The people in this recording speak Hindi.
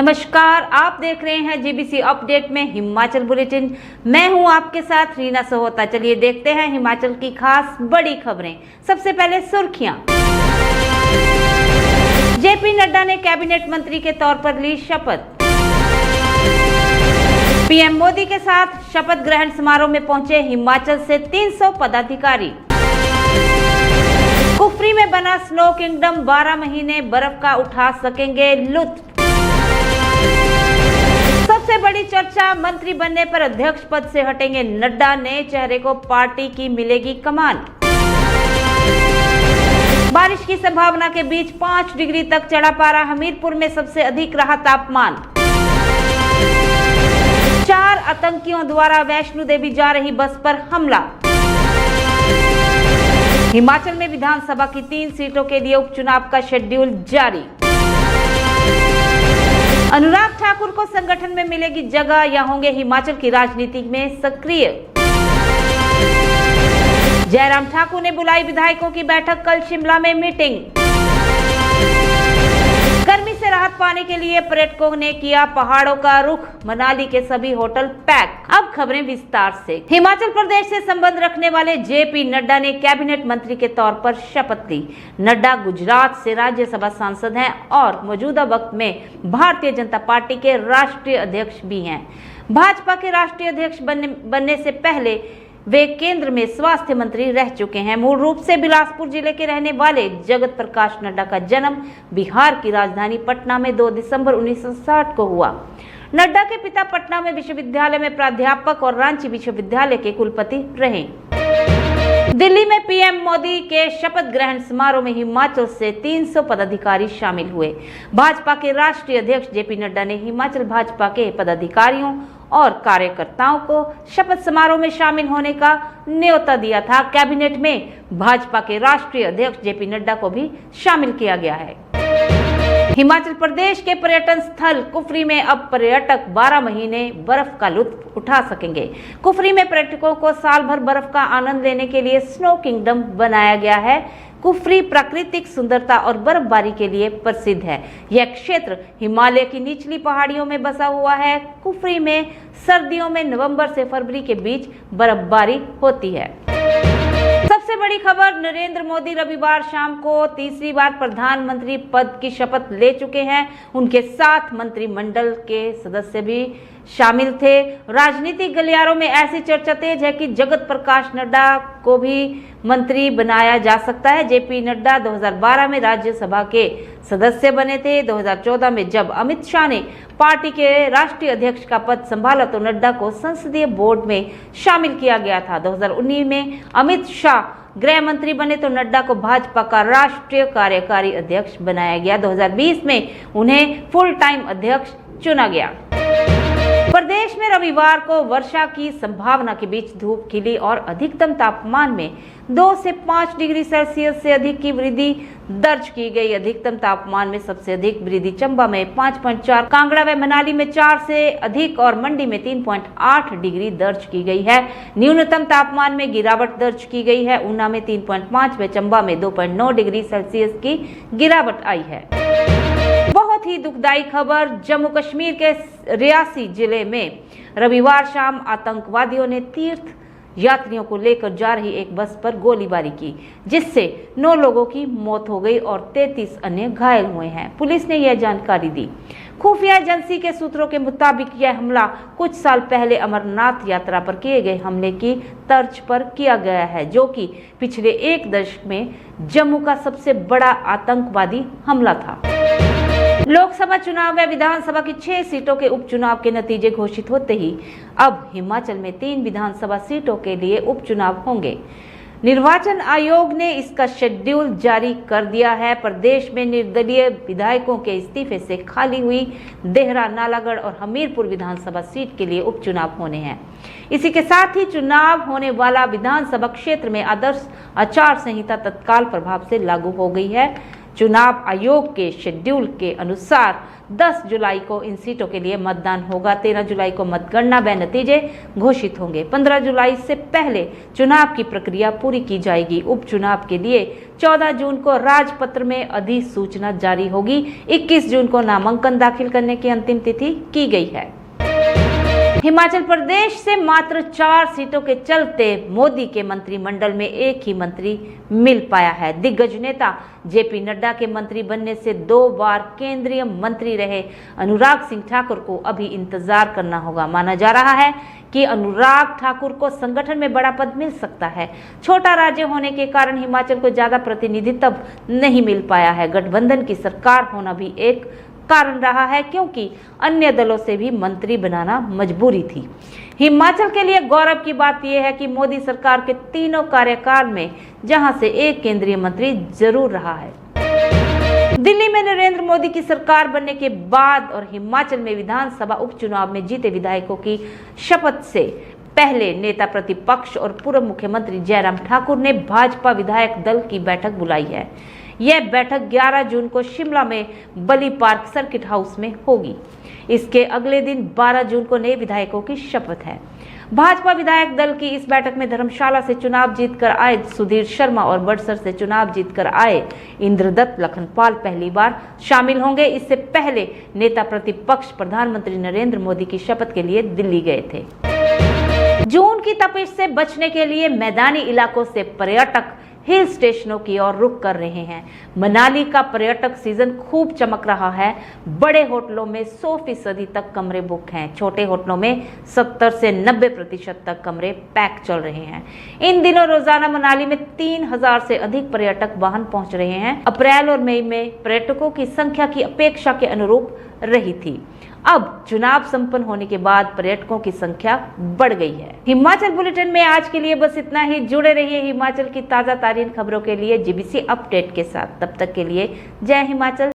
नमस्कार, आप देख रहे हैं जीबीसी अपडेट में हिमाचल बुलेटिन। मैं हूं आपके साथ रीना सहोता। चलिए देखते हैं हिमाचल की खास बड़ी खबरें। सबसे पहले सुर्खियां। जेपी नड्डा ने कैबिनेट मंत्री के तौर पर ली शपथ। पीएम मोदी के साथ शपथ ग्रहण समारोह में पहुंचे हिमाचल से 300 पदाधिकारी। कुफरी में बना स्नो किंगडम 12 महीने बर्फ का उठा सकेंगे लुत्फ। सबसे बड़ी चर्चा, मंत्री बनने पर अध्यक्ष पद से हटेंगे नड्डा, नए चेहरे को पार्टी की मिलेगी कमान। बारिश की संभावना के बीच 5 डिग्री तक चढ़ा पारा, हमीरपुर में सबसे अधिक रहा तापमान। 4 आतंकियों द्वारा वैष्णो देवी जा रही बस पर हमला। हिमाचल में विधानसभा की 3 सीटों के लिए उपचुनाव का शेड्यूल जारी। अनुराग ठाकुर को संगठन में मिलेगी जगह या होंगे हिमाचल की राजनीति में सक्रिय। जयराम ठाकुर ने बुलाई विधायकों की बैठक, कल शिमला में मीटिंग। गर्मी से राहत पाने के लिए पर्यटकों ने किया पहाड़ों का रुख, मनाली के सभी होटल पैक। अब खबरें विस्तार से। हिमाचल प्रदेश से संबंध रखने वाले जेपी नड्डा ने कैबिनेट मंत्री के तौर पर शपथ ली। नड्डा गुजरात से राज्यसभा सांसद हैं और मौजूदा वक्त में भारतीय जनता पार्टी के राष्ट्रीय अध्यक्ष भी हैं। भाजपा के राष्ट्रीय अध्यक्ष बनने से पहले वे केंद्र में स्वास्थ्य मंत्री रह चुके हैं। मूल रूप से बिलासपुर जिले के रहने वाले जगत प्रकाश नड्डा का जन्म बिहार की राजधानी पटना में 2 दिसंबर 1960 को हुआ। नड्डा के पिता पटना में विश्वविद्यालय में प्राध्यापक और रांची विश्वविद्यालय के कुलपति रहे। दिल्ली में पीएम मोदी के शपथ ग्रहण समारोह में हिमाचल से 300 पदाधिकारी शामिल हुए। भाजपा के राष्ट्रीय अध्यक्ष जेपी नड्डा ने हिमाचल भाजपा के पदाधिकारियों और कार्यकर्ताओं को शपथ समारोह में शामिल होने का न्योता दिया था। कैबिनेट में भाजपा के राष्ट्रीय अध्यक्ष जेपी नड्डा को भी शामिल किया गया है। हिमाचल प्रदेश के पर्यटन स्थल कुफरी में अब पर्यटक 12 महीने बर्फ का लुत्फ उठा सकेंगे। कुफरी में पर्यटकों को साल भर बर्फ का आनंद लेने के लिए स्नो किंगडम बनाया गया है। कुफरी प्राकृतिक सुंदरता और बर्फबारी के लिए प्रसिद्ध है। यह क्षेत्र हिमालय की निचली पहाड़ियों में बसा हुआ है। कुफरी में सर्दियों में नवंबर से फरवरी के बीच बर्फबारी होती है। सबसे बड़ी खबर, नरेंद्र मोदी रविवार शाम को तीसरी बार प्रधानमंत्री पद की शपथ ले चुके हैं। उनके साथ मंत्रिमंडल के सदस्य भी शामिल थे। राजनीतिक गलियारों में ऐसी चर्चा तेज है कि जगत प्रकाश नड्डा को भी मंत्री बनाया जा सकता है। जेपी नड्डा 2012 में राज्यसभा के सदस्य बने थे। 2014 में जब अमित शाह ने पार्टी के राष्ट्रीय अध्यक्ष का पद संभाला तो नड्डा को संसदीय बोर्ड में शामिल किया गया था। 2019 में अमित शाह गृह मंत्री बने तो नड्डा को भाजपा का राष्ट्रीय कार्यकारी अध्यक्ष बनाया गया। 2020 में उन्हें फुल टाइम अध्यक्ष चुना गया। प्रदेश में रविवार को वर्षा की संभावना के बीच धूप खिली और अधिकतम तापमान में 2 से 5 डिग्री सेल्सियस से अधिक की वृद्धि दर्ज की गई। अधिकतम तापमान में सबसे अधिक वृद्धि चंबा में 5.4, कांगड़ा व मनाली में 4 से अधिक और मंडी में 3.8 डिग्री दर्ज की गई है। न्यूनतम तापमान में गिरावट दर्ज की गई है। ऊना में 3.5 व चंबा में 2.9 डिग्री सेल्सियस की गिरावट आई है। बहुत ही दुखदाई खबर, जम्मू कश्मीर के रियासी जिले में रविवार शाम आतंकवादियों ने तीर्थ यात्रियों को लेकर जा रही एक बस पर गोलीबारी की, जिससे 9 लोगों की मौत हो गई और 33 अन्य घायल हुए हैं। पुलिस ने यह जानकारी दी। खुफिया एजेंसी के सूत्रों के मुताबिक यह हमला कुछ साल पहले अमरनाथ यात्रा पर किए गए हमले की तर्ज पर किया गया है, जो कि पिछले 1 दशक में जम्मू का सबसे बड़ा आतंकवादी हमला था। लोकसभा चुनाव व विधानसभा की 6 सीटों के उपचुनाव के नतीजे घोषित होते ही अब हिमाचल में 3 विधानसभा सीटों के लिए उपचुनाव होंगे। निर्वाचन आयोग ने इसका शेड्यूल जारी कर दिया है। प्रदेश में निर्दलीय विधायकों के इस्तीफे से खाली हुई देहरा, नालागढ़ और हमीरपुर विधानसभा सीट के लिए उपचुनाव होने हैं। इसी के साथ ही चुनाव होने वाला विधानसभा क्षेत्र में आदर्श आचार संहिता तत्काल प्रभाव से लागू हो गई है। चुनाव आयोग के शेड्यूल के अनुसार 10 जुलाई को इन सीटों के लिए मतदान होगा। 13 जुलाई को मतगणना व नतीजे घोषित होंगे। 15 जुलाई से पहले चुनाव की प्रक्रिया पूरी की जाएगी। उपचुनाव के लिए 14 जून को राजपत्र में अधिसूचना जारी होगी। 21 जून को नामांकन दाखिल करने की अंतिम तिथि की गई है। हिमाचल प्रदेश से मात्र 4 सीटों के चलते मोदी के मंत्रिमंडल में एक ही मंत्री मिल पाया है। दिग्गज नेता जेपी नड्डा के मंत्री बनने से 2 बार केंद्रीय मंत्री रहे अनुराग सिंह ठाकुर को अभी इंतजार करना होगा। माना जा रहा है कि अनुराग ठाकुर को संगठन में बड़ा पद मिल सकता है। छोटा राज्य होने के कारण हिमाचल को ज्यादा प्रतिनिधित्व नहीं मिल पाया है। गठबंधन की सरकार होना भी एक कारण रहा है, क्योंकि अन्य दलों से भी मंत्री बनाना मजबूरी थी। हिमाचल के लिए गौरव की बात यह है कि मोदी सरकार के तीनों कार्यकाल में जहां से एक केंद्रीय मंत्री जरूर रहा है। दिल्ली में नरेंद्र मोदी की सरकार बनने के बाद और हिमाचल में विधानसभा उपचुनाव में जीते विधायकों की शपथ से पहले नेता प्रतिपक्ष और पूर्व मुख्यमंत्री जयराम ठाकुर ने भाजपा विधायक दल की बैठक बुलाई है। यह बैठक 11 जून को शिमला में बली पार्क सर्किट हाउस में होगी। इसके अगले दिन 12 जून को नए विधायकों की शपथ है। भाजपा विधायक दल की इस बैठक में धर्मशाला से चुनाव जीतकर आए सुधीर शर्मा और बड़सर से चुनाव जीतकर आए इंद्रदत्त लखनपाल पहली बार शामिल होंगे। इससे पहले नेता प्रतिपक्ष प्रधानमंत्री नरेंद्र मोदी की शपथ के लिए दिल्ली गए थे। जून की तपिश से बचने के लिए मैदानी इलाकों से पर्यटक हिल स्टेशनों की ओर रुख कर रहे हैं। मनाली का पर्यटक सीजन खूब चमक रहा है। बड़े होटलों में 100% तक कमरे बुक हैं। छोटे होटलों में 70 से 90% तक कमरे पैक चल रहे हैं। इन दिनों रोजाना मनाली में 3000 से अधिक पर्यटक वाहन पहुंच रहे हैं। अप्रैल और मई में पर्यटकों की संख्या की अपेक्षा के अनुरूप रही थी। अब चुनाव संपन्न होने के बाद पर्यटकों की संख्या बढ़ गई है। हिमाचल बुलेटिन में आज के लिए बस इतना ही। जुड़े रहिए हिमाचल की ताजा तारीन खबरों के लिए जीबीसी अपडेट के साथ। तब तक के लिए जय हिमाचल,